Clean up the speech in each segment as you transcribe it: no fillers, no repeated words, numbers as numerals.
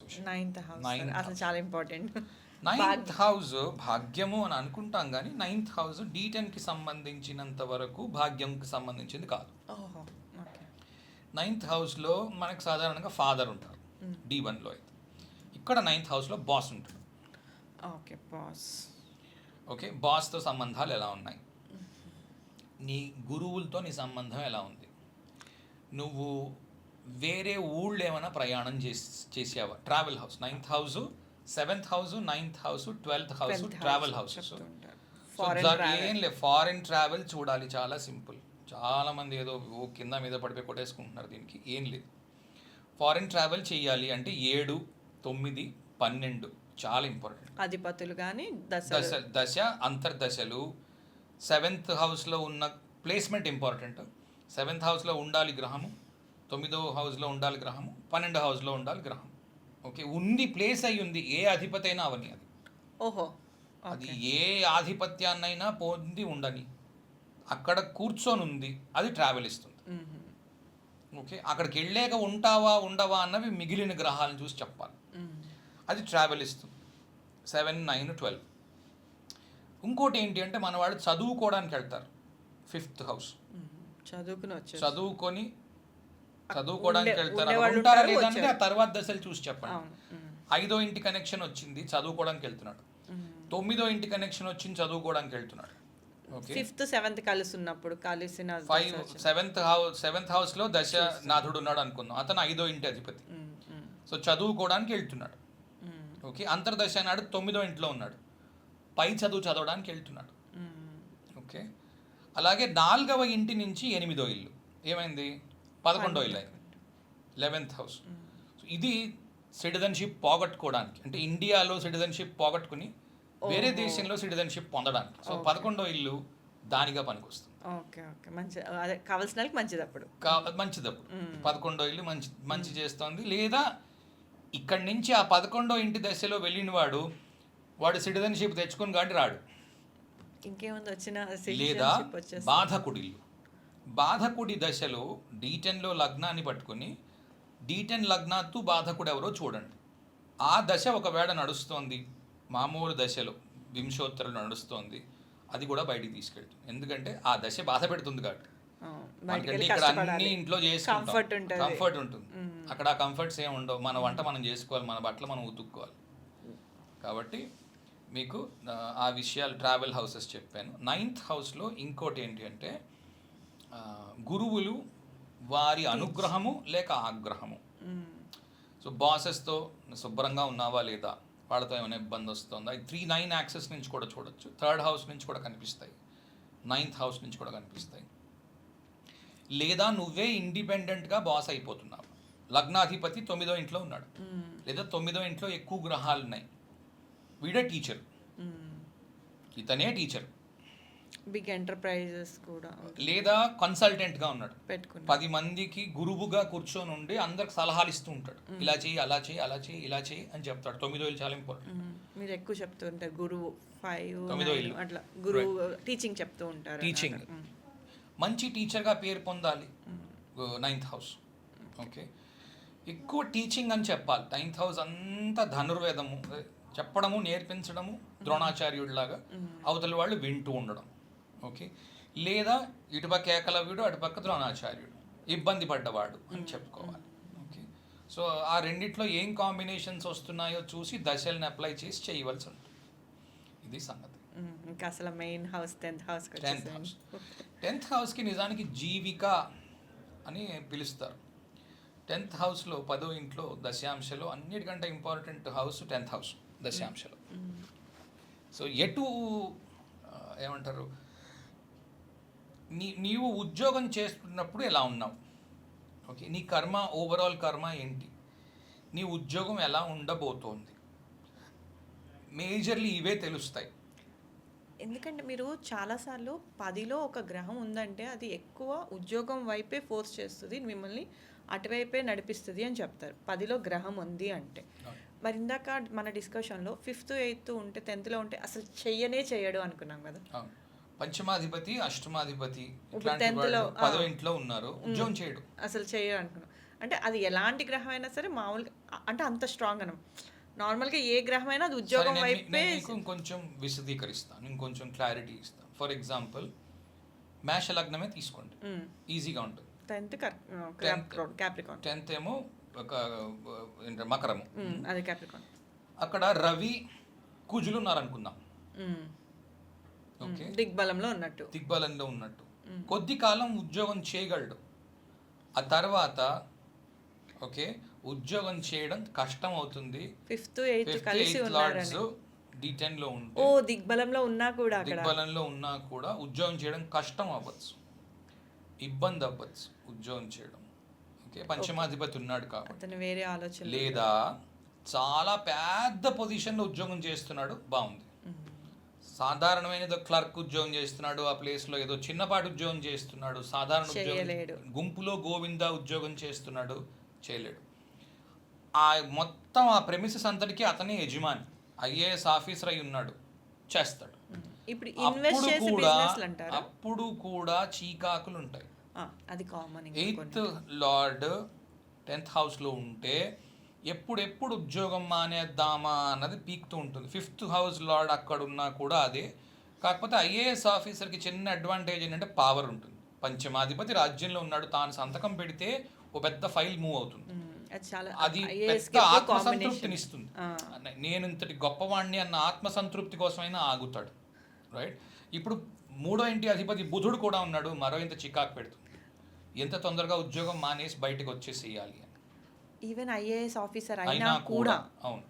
Distribution. Ninth house ninth అసలు చాలా important. Ninth house భాగ్యము అని అనుకుంటాం కానీ నైన్త్ హౌస్ D10కి సంబంధించినంత వరకు భాగ్యంకి సంబంధించింది కాదు. ఓహో, ఓకే. నైన్త్ హౌస్లో మనకు సాధారణంగా ఫాదర్ ఉంటారు D1లో అయితే. ఇక్కడ నైన్త్ హౌస్లో బాస్ ఉంటాడు. Okay, boss. ఓకే, బాస్తో సంబంధాలు ఎలా ఉన్నాయి, నీ గురువులతో నీ సంబంధం ఎలా ఉంది, నువ్వు వేరే ఊళ్ళు ఏమైనా ప్రయాణం చేసావా, travel house. Ninth house, 7th house, 9th house, 12th house travel houses. ఏం లేదు, ఫారిన్ ట్రావెల్ చూడాలి, చాలా సింపుల్. చాలామంది ఏదో కింద మీద పడిపోయి కొట్టేసుకుంటున్నారు, దీనికి ఏం లేదు. ఫారిన్ ట్రావెల్ చేయాలి అంటే 7, 9, 12 చాలా ఇంపార్టెంట్. అధిపతులు కానీ దశ అంతర్దశలు. 7th హౌస్లో ఉన్న ప్లేస్మెంట్ ఇంపార్టెంట్. 7th హౌస్లో ఉండాలి గ్రహము, 9వ హౌస్లో ఉండాలి గ్రహము, 12వ హౌస్లో ఉండాలి గ్రహం. ఓకే, ఉంది, ప్లేస్ అయి ఉంది, ఏ అధిపతి అయినా అవని అది. ఓహో, అది ఏ ఆధిపత్యాన్నైనా పొంది ఉండని, అక్కడ కూర్చొని ఉంది, అది ట్రావెల్ ఇస్తుంది. ఓకే, అక్కడికి వెళ్ళాక ఉంటావా ఉండవా అన్నవి మిగిలిన గ్రహాలను చూసి చెప్పాలి, అది ట్రావెల్ ఇస్తుంది. 7, 9, 12. ఇంకోటి ఏంటి అంటే మన వాళ్ళు చదువుకోవడానికి వెళ్తారు, 5th హౌస్. చదువుకోవడానికి వెళ్తారు, ఉంటారా లేదంటే ఆ తర్వాత దశలు చూసి చెప్పండి. 5వ ఇంటి కనెక్షన్ వచ్చింది, చదువుకోవడానికి వెళ్తున్నాడు. 9వ ఇంటి కనెక్షన్ వచ్చింది, చదువుకోవడానికి వెళ్తున్నాడు. ఓకే, 5th 7th కలిసి ఉన్నప్పుడు కలిసిన 7th హౌస్లో దశ నాథుడు ఉన్నాడు అనుకుందాం, అతను 5వ ఇంటి అధిపతి. సో చదువుకోవడానికి వెళ్తున్నాడు. ఓకే, అంతర్దశ నాడు 9వ ఇంట్లో ఉన్నాడు, పై చదువు చదవడానికి వెళ్తున్నాడు. ఓకే, అలాగే 4వ ఇంటి నుంచి 8వ ఇల్లు ఏమైంది, 11వ ఇల్లు అయింది, 11th హౌస్. ఇది సిటిజన్షిప్ పోగొట్టుకోవడానికి, అంటే ఇండియాలో సిటిజన్షిప్ పోగొట్టుకుని వేరే దేశంలో సిటిజన్షిప్ పొందడానికి. సో 11వ ఇల్లు దానిగా పనికొస్తుంది. ఓకే, ఓకే, మంచి, అదే కావాల్సిన మంచిదప్పుడు 11వ ఇల్లు మంచి చేస్తుంది. లేదా ఇక్కడి నుంచి ఆ 11వ ఇంటి దశలో వెళ్ళిన వాడు సిటిజన్షిప్ తెచ్చుకొని కానీ రాడు. ఇంకేముంది వచ్చిన. లేదా బాధకుడి దశలో D10లో లగ్నాన్ని పట్టుకొని D10 లగ్నాత్తు బాధకుడు ఎవరో చూడండి. ఆ దశ ఒకవేళ నడుస్తోంది, మామూలు దశలో వింశోత్తరలో నడుస్తోంది, అది కూడా బయటికి తీసుకెళ్తుంది. ఎందుకంటే ఆ దశ బాధ పెడుతుంది కాబట్టి. ఇక్కడ అన్ని ఇంట్లో చేసుకుంటాం, కంఫర్ట్ ఉంటుంది. అక్కడ ఆ కంఫర్ట్స్ ఏమి ఉండవు, మన వంట మనం చేసుకోవాలి, మన బట్టలు మనం ఉతుక్కోవాలి. కాబట్టి మీకు ఆ విషయాలు ట్రావెల్ హౌసెస్ చెప్పాను. 9th హౌస్లో ఇంకోటి ఏంటి అంటే గురువులు, వారి అనుగ్రహము లేక ఆగ్రహము. సో బాసెస్తో శుభ్రంగా ఉన్నావా లేదా, వాళ్ళతో ఏమైనా ఇబ్బంది వస్తుందా, 3-9 యాక్సెస్ నుంచి కూడా చూడొచ్చు. 3rd హౌస్ నుంచి కూడా కనిపిస్తాయి, 9th హౌస్ నుంచి కూడా కనిపిస్తాయి. లేదా నువ్వే ఇండిపెండెంట్గా బాస్ అయిపోతున్నావు, లగ్నాధిపతి 9వ ఇంట్లో ఉన్నాడు, లేదా 9వ ఇంట్లో ఎక్కువ గ్రహాలు ఉన్నాయి, వీడే టీచర్, ఇతనే టీచర్, బిగ్ ఎంటర్ప్రైజెస్ కూడా, లేదా కన్సల్టెంట్గా ఉన్నాడు, 10 మందికి గురువుగా కూర్చొని ఉండి అందరికి సలహాలు ఇస్తూ ఉంటాడు, ఇలా చేయి అలా చేయి అలా చేయి ఇలా చేయి అని చెప్తాడు. 9వ ఇల్లు చాలా ఇంపార్టెంట్. మీరు ఎక్కువ చెప్తూ ఉంటారు గురువు 5, 9 అట్లా గురువు టీచింగ్ చెప్తూ ఉంటారు. టీచింగ్, మంచి టీచర్గా పేరు పొందాలి 9th హౌస్. ఓకే, ఎక్కువ టీచింగ్ అని చెప్పాలి. 9th హౌస్ అంతా ధనుర్వేదము చెప్పడము, నేర్పించడము, ద్రోణాచార్యుడిలాగా అవతల వాళ్ళు వింటూ ఉండడం. ఓకే, లేదా ఇటుపక్క ఏకలవ్యుడు, అటుపక్క ద్రోణాచార్యుడు, ఇబ్బంది పడ్డవాడు అని చెప్పుకోవాలి. ఓకే, సో ఆ రెండిట్లో ఏం కాంబినేషన్స్ వస్తున్నాయో చూసి దశల్ని అప్లై చేసి చేయవలసి ఉంటుంది. ఇది సంగతి. ఇంకా అసలు main house 10th house. 10th హౌస్కి నిజానికి జీవిక అని పిలుస్తారు. 10th హౌస్లో 10వ ఇంట్లో దశాంశలో అన్నిటికంటే ఇంపార్టెంట్ హౌస్ 10th హౌస్ దశాంశలో. సో ఏమంటారు, నీవు ఉద్యోగం చేస్తున్నప్పుడు ఎలా ఉన్నావు, ఓకే, నీ కర్మ, ఓవరాల్ కర్మ ఏంటి, నీ ఉద్యోగం ఎలా ఉండబోతోంది, మేజర్లీ ఇవే తెలుస్తాయి. ఎందుకంటే మీరు చాలాసార్లు 10లో ఒక గ్రహం ఉందంటే అది ఎక్కువ ఉద్యోగం వైపే ఫోర్స్ చేస్తుంది, మిమ్మల్ని అటువైపే నడిపిస్తుంది అని చెప్తారు 10లో గ్రహం ఉంది అంటే. మరి ఇందాక మన డిస్కషన్లో 5th 8th ఉంటే 10thలో ఉంటే అసలు చెయ్యడు అనుకున్నాం కదా. పంచమాధిపతి, అష్టమాధిపతి 10వ ఇంట్లో ఉన్నారు, ఉద్యోగం చేయడు, అసలు చేయడు అనుకున్నాం. అంటే అది ఎలాంటి గ్రహం అయినా సరే మామూలుగా అంటే అంత స్ట్రాంగ్ అనం నార్మల్గా ఏ గ్రహం అయినా అది సరే, ఉద్యోగం నేను వైపే మీకు ఇంకొంచెం విశదీకరిస్తాను, ఇంకొంచెం క్లారిటీ ఇస్తాను. ఫర్ ఎగ్జాంపుల్ మేష లగ్నమే తీసుకోండి, ఈజీగా ఉంటుంది. 10th క్యాప్రికాన్ 10th ఏమో ఒక మకరము, అది క్యాప్రికాన్. అక్కడ రవి కుజులు ఉన్నారనుకుందాం. ఓకే, దిగ్బలంలో ఉన్నట్టు. దిగ్బలంలో ఉన్నట్టు కొద్ది కాలం ఉద్యోగం చేయగలడు. ఆ తర్వాత ఓకే ఉద్యోగం చేయడం కష్టం అవుతుంది. 5th 8th కలిసి లార్డ్స్ ఉన్నారని. D10 లో ఉంటే, ఓ దిగ్బలంలో ఉన్నా కూడా అక్కడ దిగ్బలంలో ఉన్నా కూడా ఉద్యోగం చేయడం కష్టం అవ్వచ్చు, ఇబ్బంది అవ్వచ్చు ఉద్యోగం చేయడం. ఓకే, పంచమాధిపతి ఉన్నాడు కాబట్టి. అతను వేరే ఆలోచన లేదా చాలా పెద్ద పొజిషన్లో ఉద్యోగం చేస్తున్నాడు, బాగుంది. సాధారణమైన ఏదో క్లర్క్ ఉద్యోగం చేస్తున్నాడు, ఆ ప్లేస్లో ఏదో చిన్నపాటి ఉద్యోగం చేస్తున్నాడు, సాధారణ చేయలేడు. ఉద్యోగం, గుంపులో గోవింద ఉద్యోగం చేస్తున్నాడు, చేయలేడు. ఆ మొత్తం ఆ ప్రెమిసెస్ అంతటికీ అతనే యజమాని, ఐఏఎస్ ఆఫీసర్ అయి ఉన్నాడు, చేస్తాడు. ఇప్పుడు ఇన్వెస్ట్ చేసి బిజినెస్లు అంటారు. అప్పుడు కూడా చీకాకులు ఉంటాయి. అది కామన్. 8th లార్డ్ 10th హౌస్లో ఉంటే ఎప్పుడెప్పుడు ఉద్యోగం మానేద్దామా అన్నది పీక్తూ ఉంటుంది. 5th హౌస్ లార్డ్ అక్కడ ఉన్నా కూడా అదే. కాకపోతే ఐఏఎస్ ఆఫీసర్కి చిన్న అడ్వాంటేజ్ ఏంటంటే పవర్ ఉంటుంది. పంచమాధిపతి రాజ్యంలో ఉన్నాడు, తాను సంతకం పెడితే ఓ పెద్ద ఫైల్ మూవ్ అవుతుంది. అది పెద్ద ఆత్మసంతృప్తిని ఇస్తుంది. నేను ఇంతటి గొప్పవాణ్ణి అన్న ఆత్మసంతృప్తి కోసమైనా ఆగుతాడు, రైట్. ఇప్పుడు 3వ ఇంటి అధిపతి బుధుడు కూడా ఉన్నాడు, మరో ఇంత చికాకు పెడుతుంది. ఎంత తొందరగా ఉద్యోగం మానేసి బయటకు వచ్చేసేయాలి అని. ఈవెన్ ఐఏఎస్ ఆఫీసర్ అయినా కూడా. అవును,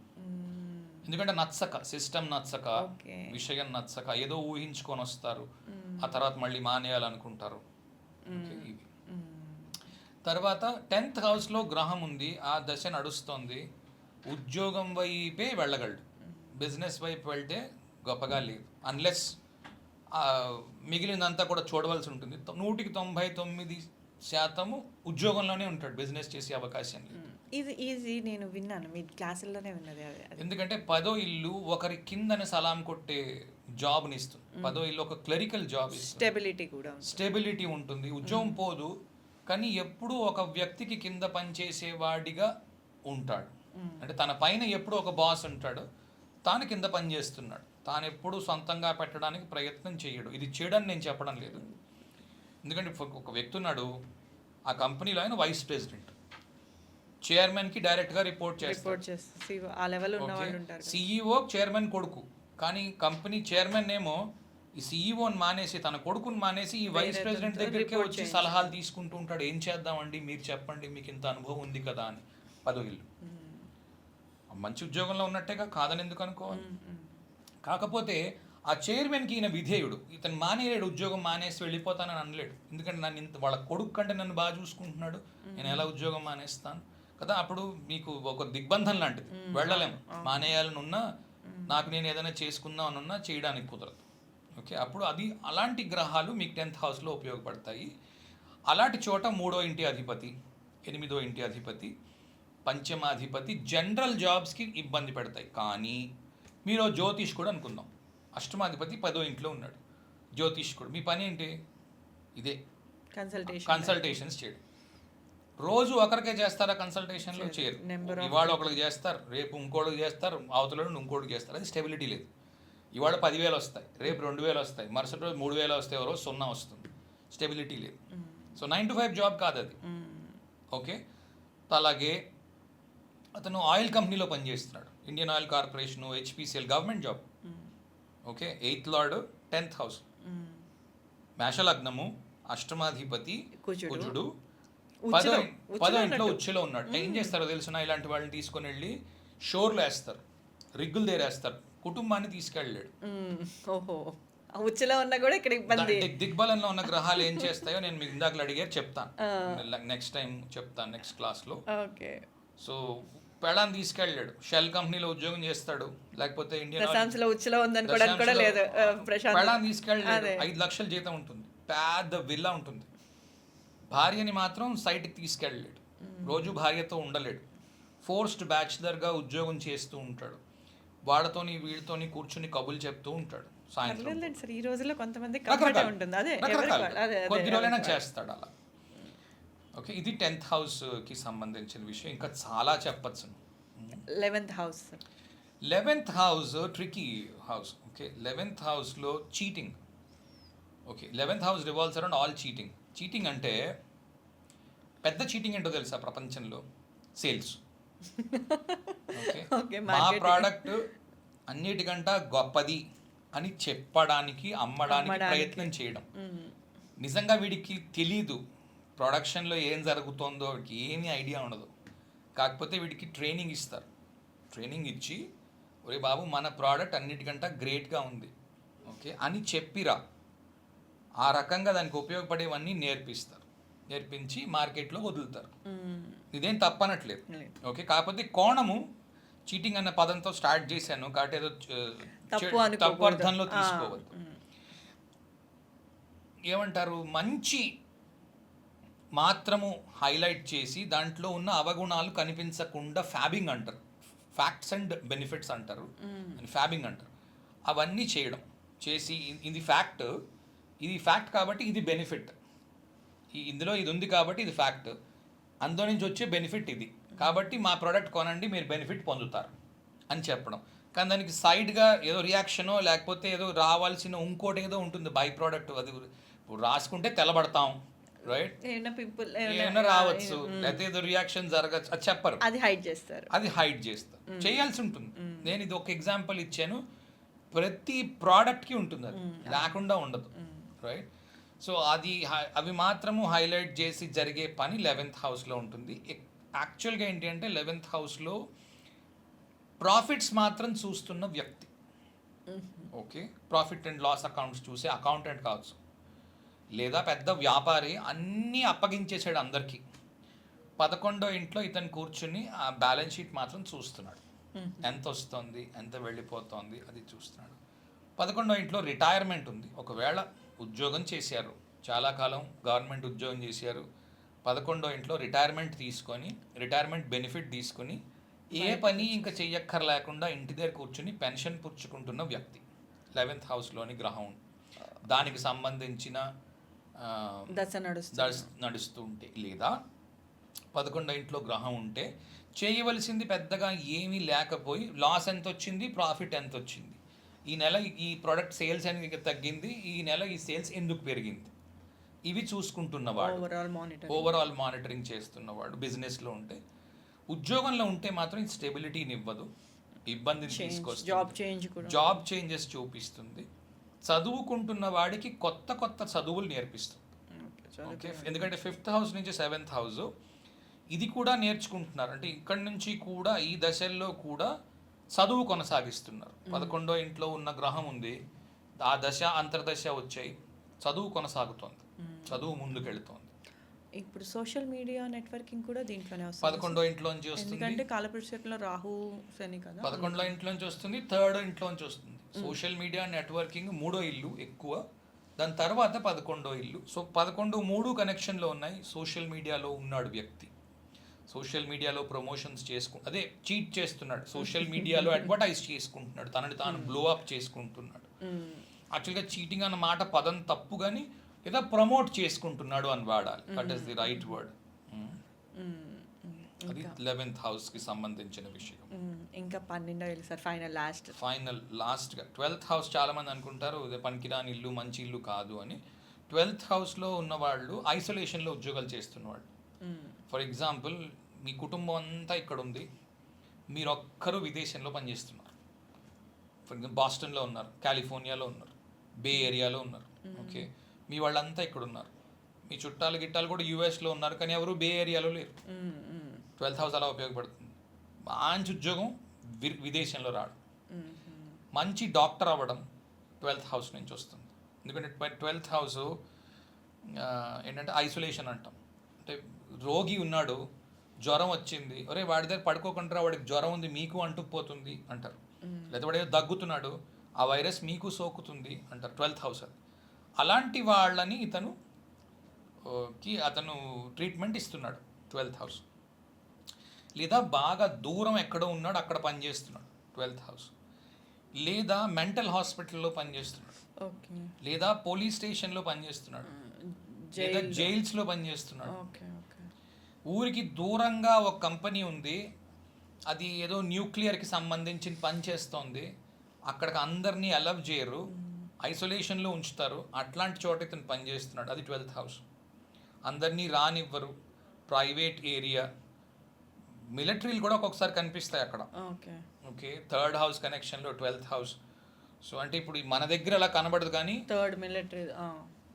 ఎందుకంటే నచ్చక, సిస్టమ్ నచ్చక, విషయం నచ్చక ఏదో ఊహించుకొని వస్తారు, ఆ తర్వాత మళ్ళీ మానేయాలనుకుంటారు. ఇవి తర్వాత 10th హౌస్లో గ్రహం ఉంది, ఆ దశ నడుస్తోంది, ఉద్యోగం వైపే వెళ్ళగలడు. బిజినెస్ వైపు వెళ్తే గొప్పగా లేదు, అన్లెస్ మిగిలినంతా కూడా చూడవలసి ఉంటుంది. 199% ఉద్యోగంలోనే ఉంటాడు, బిజినెస్ చేసే అవకాశం లేదు. ఇది నేను విన్నాను, మీ క్లాసుల్లోనే విన్నది. ఎందుకంటే 10వ ఇల్లు ఒకరి కిందని సలాం కొట్టే జాబ్ని ఇస్తుంది. 10వ ఇల్లు ఒక క్లరికల్ జాబ్, స్టెబిలిటీ ఉంటుంది, ఉద్యోగం పోదు, కానీ ఎప్పుడూ ఒక వ్యక్తికి కింద పనిచేసేవాడిగా ఉంటాడు. అంటే తన పైన ఎప్పుడు ఒక బాస్ ఉంటాడు, తాను కింద పని చేస్తున్నాడు, తాను ఎప్పుడు సొంతంగా పెట్టడానికి ప్రయత్నం చేయడు. ఇది చేయడని నేను చెప్పడం లేదు, ఎందుకంటే ఒక వ్యక్తి ఉన్నాడు, ఆ కంపెనీలో ఆయన వైస్ ప్రెసిడెంట్, చైర్మన్కి డైరెక్ట్గా రిపోర్ట్ చేస్తాడు. CEO చైర్మన్ కొడుకు, కానీ కంపెనీ చైర్మన్ ఏమో ఈ సీఈఓని మానేసి తన కొడుకుని మానేసి ఈ వైస్ ప్రెసిడెంట్ దగ్గరికి వచ్చి సలహాలు తీసుకుంటూ ఉంటాడు. ఏం చేద్దామండి, మీరు చెప్పండి, మీకు ఇంత అనుభవం ఉంది కదా అని. 10వ ఇల్లు మంచి ఉద్యోగంలో ఉన్నట్టేగా, కాదని ఎందుకు అనుకోవాలి. కాకపోతే ఆ చైర్మన్కి ఈయన విధేయుడు, ఇతను మానేలేడు, ఉద్యోగం మానేసి వెళ్ళిపోతానని అనలేడు. ఎందుకంటే నన్ను ఇంత వాళ్ళ కొడుకు కంటే నన్ను బాగా చూసుకుంటున్నాడు, నేను ఎలా ఉద్యోగం మానేస్తాను కదా. అప్పుడు మీకు ఒక దిగ్బంధం లాంటిది, వెళ్ళలేము. మానేయాలని ఉన్నా, నాకు నేను ఏదైనా చేసుకుందాం అని ఉన్నా చేయడానికి కుదరదు. ఓకే, అప్పుడు అది అలాంటి గ్రహాలు మీకు 10th హౌస్లో ఉపయోగపడతాయి. అలాంటి చోట 3వ ఇంటి అధిపతి, 8వ ఇంటి అధిపతి, పంచమాధిపతి జనరల్ జాబ్స్కి ఇబ్బంది పెడతాయి. కానీ మీరు జ్యోతిష్కుడు అనుకుందాం, అష్టమాధిపతి 10వ ఇంట్లో ఉన్నాడు, జ్యోతిష్కుడు, మీ పని ఏంటి? ఇదే కన్సల్టేషన్స్ చేయడం. రోజు ఒకరికే చేస్తారా కన్సల్టేషన్లో? చేయరు. ఇవాళ ఒకరికి చేస్తారు, రేపు ఇంకోటికి చేస్తారు, అవతల ఇంకోటికి చేస్తారు. అది స్టెబిలిటీ లేదు. ఇవాళ 10,000 వస్తాయి, రేపు 2,000 వస్తాయి, మరుసటి రోజు 3,000 వస్తాయి, రోజు 0 వస్తుంది. స్టెబిలిటీ లేదు. సో 9 to 5 జాబ్ కాదు అది. ఓకే, అలాగే అతను ఆయిల్ కంపెనీలో పనిచేస్తున్నాడు, Indian oil corporation, HPCL, government job. Okay, 8th lord 10th house, మేషలగ్నము, అష్టమాధిపతి కుజుడు, 10వ ఇంట్లో ఉచ్చులో ఉన్నాడు. ఏం చేస్తారో తెలుసునా, ఇలాంటి వాళ్ళని తీసుకొని వెళ్ళి షోర్లు వేస్తారు, రిగ్గులు దేరేస్తారు, కుటుంబాన్ని తీసుకెళ్ళాడు. ఉచ్చులో ఉన్నా కూడా ఇక్కడ ఇబ్బంది. దిగ్బలంలో ఉన్న గ్రహాలు ఏం చేస్తాయో నేను మీకు ఇందాక అడిగారు, చెప్తాను నెక్స్ట్ టైం, చెప్తాను నెక్స్ట్ క్లాస్లో. సో పెళ్ళాన్ని తీసుకెళ్ళాడు, షెల్ కంపెనీలో ఉద్యోగం చేస్తాడు, లేకపోతే పెళ్ళాన్ని తీసుకెళ్ళాడు, 5 లక్షల జీతం ఉంటుంది, పెద్ద విల్లా ఉంటుంది. భార్యని మాత్రం సైట్కి తీసుకెళ్ళలేడు, రోజు భార్యతో ఉండలేడు, ఫోర్స్డ్ బ్యాచులర్గా ఉద్యోగం చేస్తూ ఉంటాడు, వాళ్ళతోని వీళ్ళతోని కూర్చుని కబుర్లు చెప్తూ ఉంటాడు. సాయంత్రం ఈ రోజుల్లో కొంతమంది కొద్ది రోజులైనా చేస్తాడు అలా. ఓకే, ఇది 10th హౌస్కి సంబంధించిన విషయం. ఇంకా చాలా చెప్పచ్చు. 11th house. 11th house tricky house. Okay, 11th హౌస్లో cheating. Okay, 11th house revolves around all cheating. Cheating అంటే పెద్ద చీటింగ్ ఏంటో తెలుసా ప్రపంచంలో? సేల్స్. ఓకే, ఓకే, మా ప్రోడక్ట్ అన్నిటికంటే గొప్పది అని చెప్పడానికి, అమ్మడానికి ప్రయత్నం చేయడం. నిజంగా వీడికి తెలీదు ప్రొడక్షన్లో ఏం జరుగుతుందో, వీడికి ఏమీ ఐడియా ఉండదు. కాకపోతే వీడికి ట్రైనింగ్ ఇస్తారు. ట్రైనింగ్ ఇచ్చి, ఒరే బాబు మన ప్రోడక్ట్ అన్నిటికంటే గ్రేట్గా ఉంది ఓకే అని చెప్పిరా, ఆ రకంగా దానికి ఉపయోగపడేవన్నీ నేర్పిస్తారు. నేర్పించి మార్కెట్లో వదులుతారు. ఇదేం తప్పనట్లేదు. ఓకే, కాకపోతే కోణము చీటింగ్ అన్న పదంతో స్టార్ట్ చేశాను కాబట్టి ఏదో తప్పు అర్థంలో తీసుకోవద్దు. ఏమంటారు, మంచి మాత్రము హైలైట్ చేసి దాంట్లో ఉన్న అవగుణాలు కనిపించకుండా ఫ్యాబింగ్ అంటారు. ఫ్యాక్ట్స్ అండ్ బెనిఫిట్స్ అంటారు, ఫ్యాబింగ్ అంటారు. అవన్నీ చేయడం చేసి ఇది ఫ్యాక్ట్ కాబట్టి ఇది బెనిఫిట్, ఇందులో ఇది ఉంది కాబట్టి ఇది ఫ్యాక్ట్, అందులో నుంచి వచ్చే బెనిఫిట్ ఇది కాబట్టి మా ప్రోడక్ట్ కొనండి మీరు బెనిఫిట్ పొందుతారు అని చెప్పడం. కానీ దానికి సైడ్గా ఏదో రియాక్షనో లేకపోతే ఏదో రావాల్సిన ఇంకోటి ఏదో ఉంటుంది బై ప్రోడక్ట్. అది ఇప్పుడు రాసుకుంటే తెల్లబడతాం, రైట్, ఏమైనా రావచ్చు, లేకపోతే ఏదో రియాక్షన్ జరగచ్చు, అది చెప్పరు, అది హైడ్ చేస్తారు. చేయాల్సి ఉంటుంది. నేను ఇది ఒక ఎగ్జాంపుల్ ఇచ్చాను. ప్రతి ప్రోడక్ట్కి ఉంటుంది, అది లేకుండా ఉండదు, రైట్. సో అవి మాత్రము హైలైట్ చేసి జరిగే పని 11th హౌస్లో ఉంటుంది. యాక్చువల్గా ఏంటి అంటే 11th హౌస్లో ప్రాఫిట్స్ మాత్రం చూస్తున్న వ్యక్తి. Okay, profit and loss accounts చూసే అకౌంటెంట్ కావచ్చు, లేదా పెద్ద వ్యాపారి అన్నీ అప్పగించేసాడు అందరికీ. 11వ ఇంట్లో ఇతను కూర్చుని ఆ బ్యాలెన్స్ షీట్ మాత్రం చూస్తున్నాడు, ఎంత వస్తుంది ఎంత వెళ్ళిపోతుంది అది చూస్తున్నాడు. 11వ ఇంట్లో రిటైర్మెంట్ ఉంది. ఒకవేళ ఉద్యోగం చేశారు, చాలా కాలం గవర్నమెంట్ ఉద్యోగం చేశారు, 11వ ఇంట్లో రిటైర్మెంట్ బెనిఫిట్ తీసుకొని ఏ పని ఇంకా చెయ్యక్కర్లేకుండా ఇంటి దగ్గర కూర్చుని పెన్షన్ పుచ్చుకుంటున్న వ్యక్తి 11th హౌస్లోని గ్రహం దానికి సంబంధించిన నడుస్తూ ఉంటే, లేదా 11వ ఇంట్లో గ్రహం ఉంటే చేయవలసింది పెద్దగా ఏమీ లేకపోయి లాస్ ఎంత వచ్చింది, ప్రాఫిట్ ఎంత వచ్చింది, ఈ నెల ఈ ప్రోడక్ట్ సేల్స్ అనేది తగ్గింది, ఈ నెల ఈ సేల్స్ ఎందుకు పెరిగింది, ఇవి చూసుకుంటున్నవాడు, ఓవరాల్ మానిటరింగ్ చేస్తున్నవాడు బిజినెస్లో ఉంటే. ఉద్యోగంలో ఉంటే మాత్రం ఇది స్టెబిలిటీని ఇవ్వదు, ఇబ్బందిని తీసుకొస్తుంది, జాబ్ చేంజెస్ చూపిస్తుంది. చదువుకుంటున్న వాడికి కొత్త చదువులు నేర్పిస్తుంది. ఓకే, ఎందుకంటే 5th హౌస్ నుంచి 7th హౌస్ ఇది కూడా నేర్చుకుంటున్నారు. అంటే ఇక్కడి నుంచి కూడా ఈ దశల్లో కూడా చదువు కొనసాగిస్తున్నారు. 11వ ఇంట్లో ఉన్న గ్రహం ఉంది, ఆ దశ అంతర్దశ వచ్చాయి, చదువు కొనసాగుతోంది, చదువు ముందుకెళ్తోంది. ఇప్పుడు సోషల్ మీడియా నెట్వర్కింగ్ కూడా దీంట్లోనే వస్తుంది. 11వ ఇంట్లోంచి వస్తుంది, ఎందుకంటే కాలపురుషులో రాహు శని కదా. 11వ ఇంట్లోంచి వస్తుంది, 3rd ఇంట్లోంచి వస్తుంది. సోషల్ మీడియా నెట్వర్కింగ్ 3వ ఇల్లు ఎక్కువ, దాని తర్వాత 11వ ఇల్లు. సో 11, 3 కనెక్షన్లో ఉన్నాయి. సోషల్ మీడియాలో ఉన్నాడు వ్యక్తి, సోషల్ మీడియాలో ప్రమోషన్స్ అదే చీట్ చేస్తున్నాడు, సోషల్ మీడియాలో అడ్వర్టైజ్ చేసుకుంటున్నాడు, తనని తాను బ్లో అప్ చేసుకుంటున్నాడు. యాక్చువల్గా చీటింగ్ అన్న మాట పదం తప్పు, కానీ లేదా ప్రమోట్ చేసుకుంటున్నాడు అని వాడాలి, that is the right word. అది 11th హౌస్కి సంబంధించిన విషయం. ఇంకా 12వ ఇల్లు సార్, లాస్ట్గా 12th హౌస్. చాలామంది అనుకుంటారు ఇది పనికిరాని ఇల్లు, మంచి ఇల్లు కాదు అని. 12th హౌస్లో ఉన్నవాళ్ళు ఐసోలేషన్లో ఉద్యోగాలు చేస్తున్నవాళ్ళు. ఫర్ ఎగ్జాంపుల్, మీ కుటుంబం అంతా ఇక్కడ ఉంది, మీరు ఒక్కరు విదేశంలో పనిచేస్తున్నారు. ఫర్ ఎగ్జాంపుల్ బాస్టన్లో ఉన్నారు, కాలిఫోర్నియాలో ఉన్నారు, బే ఏరియాలో ఉన్నారు. ఓకే, మీ వాళ్ళంతా ఇక్కడ ఉన్నారు, మీ చుట్టాలు కూడా యూఎస్లో ఉన్నారు, కానీ ఎవరు బే ఏరియాలో లేరు. 12th హౌస్ అలా ఉపయోగపడుతుంది. మంచి ఉద్యోగం విదేశంలో రావడం, మంచి డాక్టర్ అవ్వడం 12th హౌస్ నుంచి వస్తుంది. ఎందుకంటే 12th హౌస్ ఏంటంటే ఐసోలేషన్ అంటాం. అంటే రోగి ఉన్నాడు, జ్వరం వచ్చింది, ఒరే వాడి దగ్గర పడుకోకుండా వాడికి జ్వరం ఉంది మీకు అంటుకుపోతుంది అంటారు. లేదా వాడు ఏదో దగ్గుతున్నాడు, ఆ వైరస్ మీకు సోకుతుంది అంటారు. 12th హౌస్ అది. అలాంటి వాళ్ళని అతను ట్రీట్మెంట్ ఇస్తున్నాడు 12th హౌస్. లేదా బాగా దూరం ఎక్కడో ఉన్నాడు, అక్కడ పనిచేస్తున్నాడు 12th హౌస్. లేదా మెంటల్ హాస్పిటల్లో పనిచేస్తున్నాడు, లేదా పోలీస్ స్టేషన్లో పనిచేస్తున్నాడు, లేదా జైల్స్లో పనిచేస్తున్నాడు. ఊరికి దూరంగా ఒక కంపెనీ ఉంది, అది ఏదో న్యూక్లియర్కి సంబంధించిన పని చేస్తోంది, అక్కడికి అందరినీ అలవ్ చేయరు, ఐసోలేషన్లో ఉంచుతారు, అట్లాంటి చోట ఇతను పని చేస్తున్నాడు, అది 12th హౌస్. అందరినీ రానివ్వరు, ప్రైవేట్ ఏరియా, మిలిటరీలు కూడా ఒక్కొక్కసారి కనిపిస్తాయి అక్కడ. ఓకే. ఓకే, 3rd హౌస్ కనెక్షన్లో 12th హౌస్. సో అంటే ఇప్పుడు మన దగ్గర అలా కనబడదు కానీ, థర్డ్ మిలిటరీ.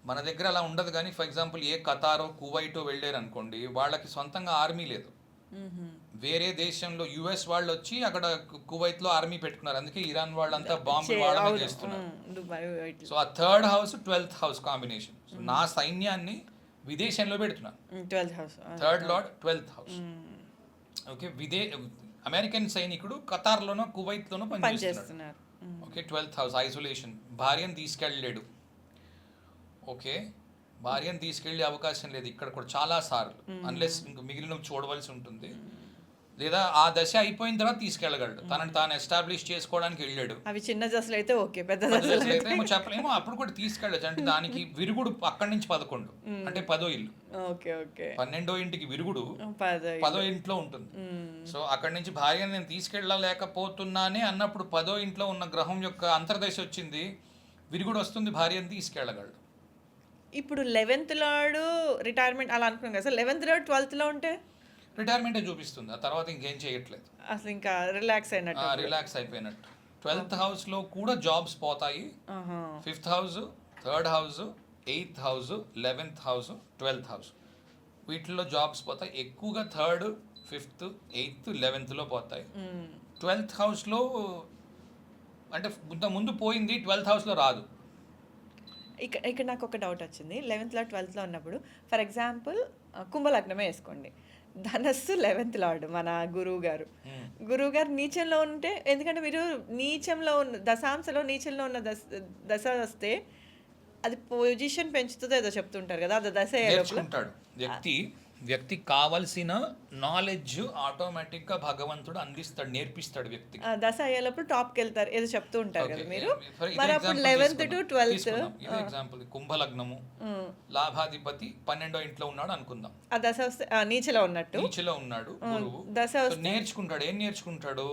మన దగ్గర అలా ఉండదు కానీ, ఫర్ ఎగ్జాంపుల్ ఏ ఖతారో కువైటో వెళ్ళారు అనుకోండి, వాళ్ళకి సొంతంగా ఆర్మీ లేదు, వేరే దేశంలో యుఎస్ వాళ్ళు వచ్చి అక్కడ కువైట్లో ఆర్మీ పెట్టుకున్నారు, అందుకే ఇరాన్ వాళ్ళంతా బాంబులు వాళ్ళమే చేస్తున్నారు. సో ఆ 3rd house 12th house combination. So నా సైన్యాన్ని విదేశంలో పెడుతున్నాను, 12th house, third lord 12th house. Okay, American సైనికుడు ఖతార్లోనో కువైట్లోనో పనిచేస్తున్నారు. Okay, 12th house isolation. భార్యను తీసుకెళ్ళలేడు. ఓకే, భార్యను తీసుకెళ్ళే అవకాశం లేదు ఇక్కడ కూడా చాలా సార్లు, అన్లెస్ ఇంక మిగిలిన చూడవలసి ఉంటుంది, లేదా ఆ దశ అయిపోయిన తర్వాత తీసుకెళ్ళగలడు, తనని తాను ఎస్టాబ్లిష్ చేసుకోవడానికి వెళ్ళాడు. అవి చిన్న దశలు అయితే ఓకే, పెద్ద దశలు అయితే ఏమో చెప్పలేమో, అప్పుడు కూడా తీసుకెళ్ళచ్చు. అంటే దానికి విరుగుడు అక్కడి నుంచి 11 అంటే 10వ ఇల్లు. Okay okay. 12వ ఇంటికి విరుగుడు 10వ ఇంట్లో ఉంటుంది. సో అక్కడి నుంచి భార్యను నేను తీసుకెళ్ళలేకపోతున్నానే అన్నప్పుడు 10వ ఇంట్లో ఉన్న గ్రహం యొక్క అంతర్దశ వచ్చింది, విరుగుడు వస్తుంది, భార్యను తీసుకెళ్ళగలడు. ఇప్పుడు 11th లార్డ్ రిటైర్మెంట్ అలా అనుకున్నాం కదా సార్, 11th లార్డ్ 12th లో ఉంటే రిటైర్మెంటే చూపిస్తుంది, ఆ తర్వాత ఇంకేం చేయట్లేదు, అసలు ఇంకా రిలాక్స్ అయినట్టు. రిలాక్స్ అయిపోయినట్టు. 12th హౌస్లో కూడా జాబ్స్ పోతాయి. 5th house, 3rd house, 8th house, 11th house, 12th house, వీటిల్లో జాబ్స్ పోతాయి. ఎక్కువగా 3rd, 5th, 8th, 11thలో పోతాయి. 12th హౌస్లో అంటే ముందు పోయింది, 12th హౌస్లో రాదు. ఇక్కడ నాకు ఒక డౌట్ వచ్చింది. 11th లార్డ్ 12th లో ఉన్నప్పుడు, ఫర్ ఎగ్జాంపుల్ కుంభలగ్నమే వేసుకోండి, ధనస్సు 11th లార్డ్ మన గురువు గారు నీచంలో ఉంటే, ఎందుకంటే మీరు నీచంలో ఉన్న దశాంశలో నీచంలో ఉన్న దశ వస్తే అది పొజిషన్ పెంచుతుందో ఏదో చెప్తుంటారు కదా, అది దశ నేర్చుకుంటాడు వ్యక్తి కావాల్సిన నాలెడ్జ్ ఆటోమేటిక్గా భగవంతుడు అందిస్తాడు, నేర్పిస్తాడు వ్యక్తికి. దశ అయ్యేటప్పుడు టాప్కి వెళ్తారు ఏదో చెప్తూ ఉంటారు కదా మీరు. మరి అప్పుడు 11th to 12th ఎగ్జాంపుల్ కుంభలగ్నము, లాభాధిపతి 12వ ఇంట్లో ఉన్నాడు అనుకుందాం, ఆ దశ వస్తే నీచలో ఉన్నాడు గురువు. దశ నేర్చుకుంటాడు. ఏం నేర్చుకుంటాడు?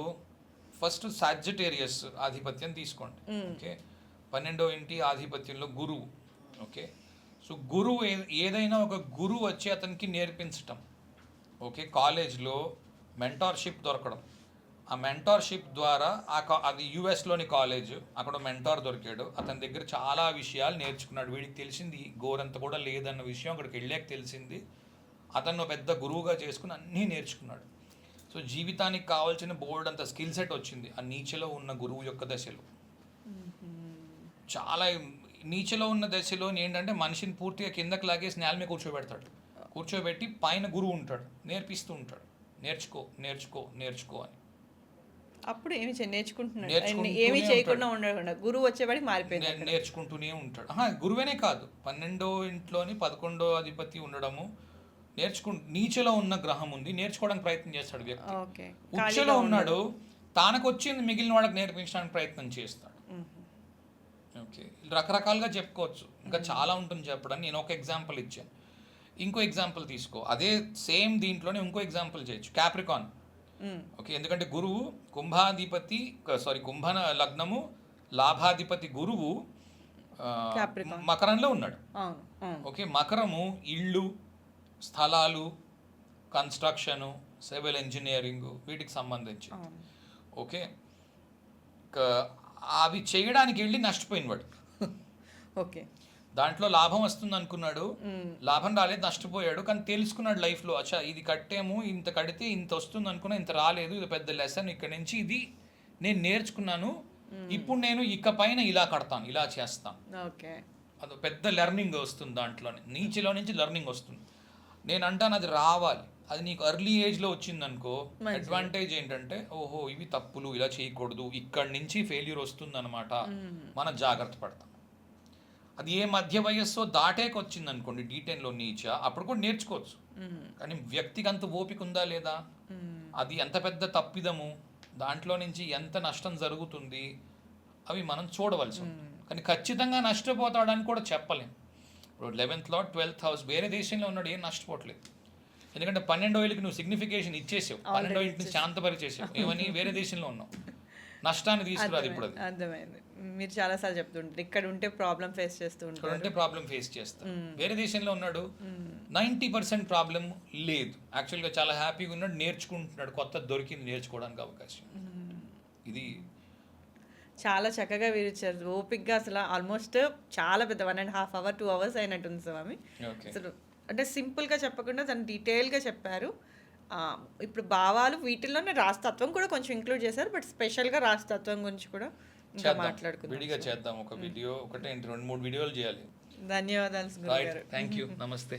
ఫస్ట్ సాజిటేరియస్ ఆధిపత్యం తీసుకోండి. ఓకే, 12వ ఇంటి ఆధిపత్యంలో గురువు. ఓకే, సో గురువు ఏదైనా ఒక గురువు వచ్చి అతనికి నేర్పించటం. ఓకే, కాలేజ్లో మెంటార్షిప్ దొరకడం, ఆ మెంటార్షిప్ ద్వారా అది యుఎస్లోని కాలేజ్, అక్కడ మెంటార్ దొరికాడు, అతని దగ్గర చాలా విషయాలు నేర్చుకున్నాడు, వీడికి తెలిసింది గోరంత కూడా లేదన్న విషయం అక్కడికి వెళ్ళాక తెలిసింది, అతను పెద్ద గురువుగా చేసుకుని అన్నీ నేర్చుకున్నాడు. సో జీవితానికి కావాల్సిన బోల్డ్ అంత స్కిల్ సెట్ వచ్చింది ఆ నీచలో ఉన్న గురువు యొక్క దశలో. చాలా నీచలో ఉన్న దశలో ఏంటంటే మనిషిని పూర్తిగా కిందకి లాగేసి నేల మీద కూర్చోబెట్టి పైన గురువు ఉంటాడు, నేర్పిస్తూ ఉంటాడు, నేర్చుకో అని. అప్పుడు ఏమి చేయకుండా ఉండకుండా గురువు వచ్చేవాడికి మారిపోయింది, నేర్చుకుంటూనే ఉంటాడు. గురువేనే కాదు, 12వ ఇంట్లోని 11వ అధిపతి ఉండడము, నీచలో ఉన్న గ్రహం ఉంది, నేర్చుకోవడానికి ప్రయత్నం చేస్తాడు వ్యక్తి. ఉచ్చలో ఉన్నాడు, తానకు వచ్చింది మిగిలిన వాళ్ళకి నేర్పించడానికి ప్రయత్నం చేస్తాడు. ఓకే, రకరకాలుగా చెప్పుకోవచ్చు, ఇంకా చాలా ఉంటుంది చెప్పడానికి. నేను ఒక ఎగ్జాంపుల్ ఇచ్చాను, ఇంకో ఎగ్జాంపుల్ తీసుకో, అదే సేమ్ దీంట్లోనే ఇంకో ఎగ్జాంపుల్ చేయొచ్చు, క్యాప్రికాన్. ఓకే, ఎందుకంటే గురువు కుంభ లగ్నము, లాభాధిపతి గురువు మకరంలో ఉన్నాడు. ఓకే, మకరము ఇళ్ళు, స్థలాలు, కన్స్ట్రక్షను, సివిల్ ఇంజనీరింగ్, వీటికి సంబంధించి. ఓకే, అవి చేయడానికి వెళ్ళి నష్టపోయినవాడు. ఓకే, దాంట్లో లాభం వస్తుంది అనుకున్నాడు, లాభం రాలేదు, నష్టపోయాడు. కానీ తెలుసుకున్నాడు లైఫ్లో, అచ్చా ఇది కట్టేమో, ఇంత కడితే ఇంత వస్తుంది అనుకున్నా, ఇంత రాలేదు, ఇది పెద్ద లెసన్, ఇక్కడ నుంచి ఇది నేను నేర్చుకున్నాను, ఇప్పుడు నేను ఇక పైన ఇలా కడతాను, ఇలా చేస్తాను. ఓకే, అది పెద్ద లెర్నింగ్ వస్తుంది దాంట్లోనే, నీచిలో నుంచి లెర్నింగ్ వస్తుంది. నేను అంటాను అది రావాలి, అది నీకు ఎర్లీ ఏజ్లో వచ్చింది అనుకో, అడ్వాంటేజ్ ఏంటంటే ఓహో ఇవి తప్పులు, ఇలా చేయకూడదు, ఇక్కడి నుంచి ఫెయిల్యూర్ వస్తుంది అనమాట, మనం జాగ్రత్త పడతాం. అది ఏ మధ్య వయస్సు దాటేకి వచ్చింది అనుకోండి, D10లో నీచ, అప్పుడు కూడా నేర్చుకోవచ్చు. కానీ వ్యక్తికి అంత ఓపిక ఉందా లేదా, అది ఎంత పెద్ద తప్పిదము, దాంట్లో నుంచి ఎంత నష్టం జరుగుతుంది, అవి మనం చూడవలసి ఉంటుంది. కానీ ఖచ్చితంగా నష్టపోతాడని కూడా చెప్పలేం. ఇప్పుడు 11th లార్డ్ 12th హౌస్, వేరే దేశంలో ఉన్నాడు, ఏం నష్టపోవట్లేదు. ఎందుకంటే 12వ ఏళ్ళకి నువ్వు సిగ్నిఫికేషన్ ఇచ్చేసావు, 12వ ఇంటిని శాంతపరిచేసావు. ఏమని వేరే దేశంలో ఉన్నావు, నష్టాన్ని తీసుకురాదు ఇప్పుడు అది. అర్థమైంది. మీరు చాలాసార్లు చెప్తుంటారు ఇక్కడ ఉంటే ప్రాబ్లం ఫేస్ చేస్తూ ఇక్కడ ఉంటారు. ఉంటే ప్రాబ్లం ఫేస్ చేస్తా. వేరే దేశంలో ఉన్నాడు, 90% ప్రాబ్లం లేదు, యాక్చువల్గా చాలా హ్యాపీగా ఉన్నాడు, నేర్చుకుంటున్నాడు, కొత్త దొరికింది నేర్చుకోవడానికి అవకాశం. ఇది చాలా చక్కగా వివరించారు ఓపిక్గా. అసలు ఆల్మోస్ట్ చాలా పెద్ద 1.5 hour 2 hours అయినట్టుంది స్వామి. ఓకే. అసలు అంటే సింపుల్గా చెప్పకుండా దాన్ని డీటెయిల్గా చెప్పారు. ఇప్పుడు భావాలు వీటిల్లోనే రాస్తత్వం కూడా కొంచెం ఇంక్లూడ్ చేశారు, బట్ స్పెషల్గా రాస్తత్వం గురించి కూడా ఇంకా చేద్దాం, మాట్లాడుకుందాం. విడిగా చేద్దాం. ఒక వీడియో ఒకటే 2-3 వీడియోలు చేయాలి. ధన్యవాదాలు రైట్, గురుగారు. థ్యాంక్ యూ, నమస్తే.